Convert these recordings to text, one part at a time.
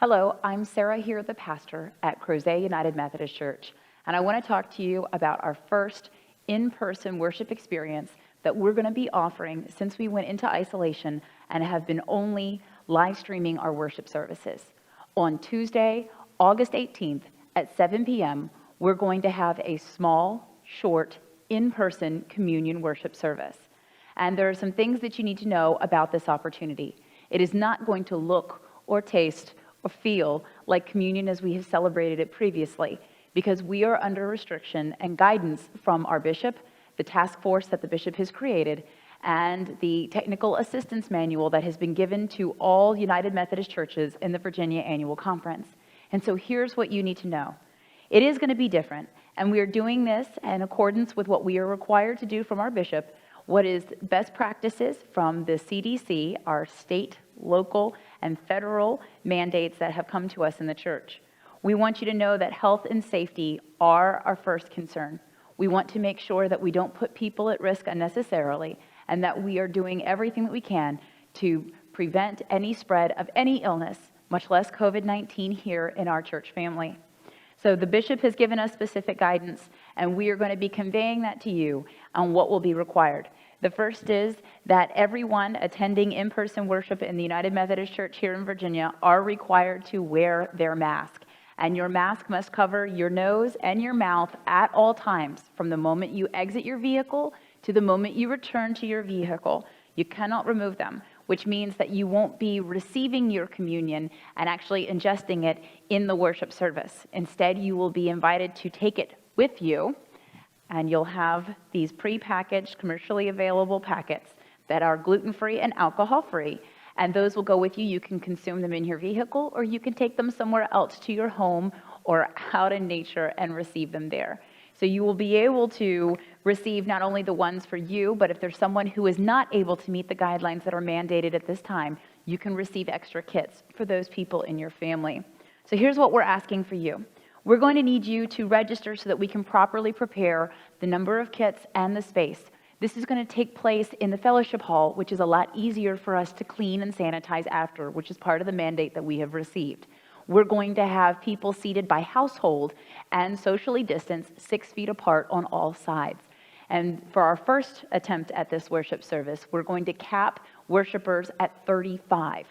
Hello, I'm Sarah here, the pastor at Crozet United Methodist Church, and I want to talk to you about our first in-person worship experience that we're going to be offering since we went into isolation and have been only live streaming our worship services. On Tuesday, August 18th at 7 p.m., we're going to have a small, short, in-person communion worship service. And there are some things that you need to know about this opportunity. It is not going to look or taste or feel like communion as we have celebrated it previously, because we are under restriction and guidance from our bishop, the task force that the bishop has created, and the technical assistance manual that has been given to all United Methodist churches in the Virginia Annual Conference. And so here's what you need to know. It is going to be different, and we are doing this in accordance with what we are required to do from our bishop, what is best practices from the CDC, our state, local, and federal mandates that have come to us in the church. We want you to know that health and safety are our first concern. We want to make sure that we don't put people at risk unnecessarily, and that we are doing everything that we can to prevent any spread of any illness, much less COVID-19 here in our church family. So the bishop has given us specific guidance, and we are going to be conveying that to you on what will be required. The first is that everyone attending in-person worship in the United Methodist Church here in Virginia are required to wear their mask. And your mask must cover your nose and your mouth at all times, from the moment you exit your vehicle to the moment you return to your vehicle. You cannot remove them, which means that you won't be receiving your communion and actually ingesting it in the worship service. Instead, you will be invited to take it with you, and you'll have these pre-packaged, commercially available packets that are gluten-free and alcohol-free, and those will go with you. You can consume them in your vehicle, or you can take them somewhere else to your home or out in nature and receive them there. So you will be able to receive not only the ones for you, but if there's someone who is not able to meet the guidelines that are mandated at this time, you can receive extra kits for those people in your family. So here's what we're asking for you. We're going to need you to register so that we can properly prepare the number of kits and the space. This is going to take place in the fellowship hall, which is a lot easier for us to clean and sanitize after, which is part of the mandate that we have received. We're going to have people seated by household and socially distanced 6 feet apart on all sides. And for our first attempt at this worship service, we're going to cap worshipers at 35.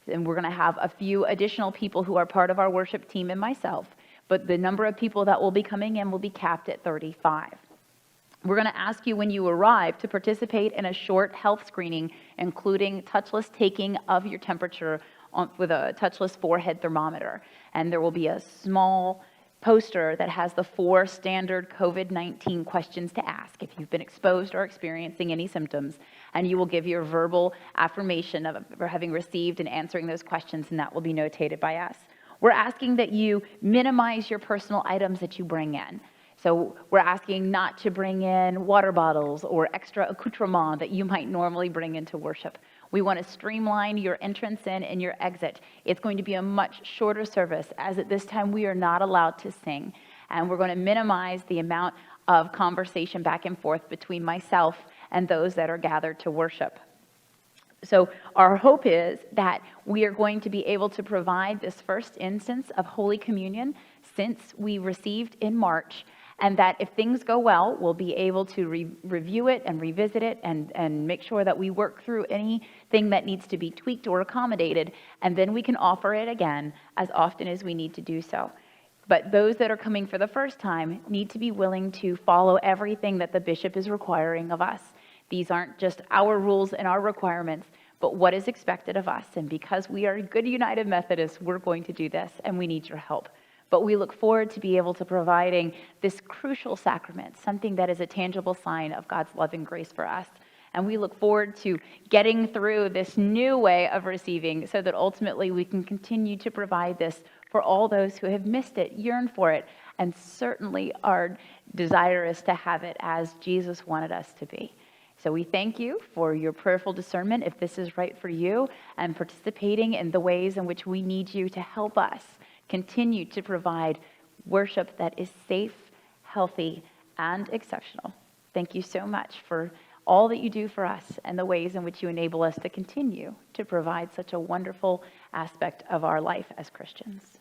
And we're going to have a few additional people who are part of our worship team and myself, but the number of people that will be coming in will be capped at 35. We're going to ask you when you arrive to participate in a short health screening, including touchless taking of your temperature with a touchless forehead thermometer. And there will be a small poster that has the 4 standard COVID-19 questions to ask if you've been exposed or experiencing any symptoms. And you will give your verbal affirmation of having received and answering those questions, and that will be notated by us. We're asking that you minimize your personal items that you bring in. So we're asking not to bring in water bottles or extra accoutrement that you might normally bring into worship. We want to streamline your entrance in and your exit. It's going to be a much shorter service, as at this time we are not allowed to sing. And we're going to minimize the amount of conversation back and forth between myself and those that are gathered to worship. So our hope is that we are going to be able to provide this first instance of Holy Communion since we received in March, and that if things go well, we'll be able to review it and revisit it and make sure that we work through anything that needs to be tweaked or accommodated, and then we can offer it again as often as we need to do so. But those that are coming for the first time need to be willing to follow everything that the bishop is requiring of us. These aren't just our rules and our requirements, but what is expected of us. And because we are good United Methodists, we're going to do this, and we need your help. But we look forward to be able to providing this crucial sacrament, something that is a tangible sign of God's love and grace for us. And we look forward to getting through this new way of receiving so that ultimately we can continue to provide this for all those who have missed it, yearn for it, and certainly are desirous to have it as Jesus wanted us to be. So we thank you for your prayerful discernment, if this is right for you, and participating in the ways in which we need you to help us continue to provide worship that is safe, healthy, and exceptional. Thank you so much for all that you do for us and the ways in which you enable us to continue to provide such a wonderful aspect of our life as Christians.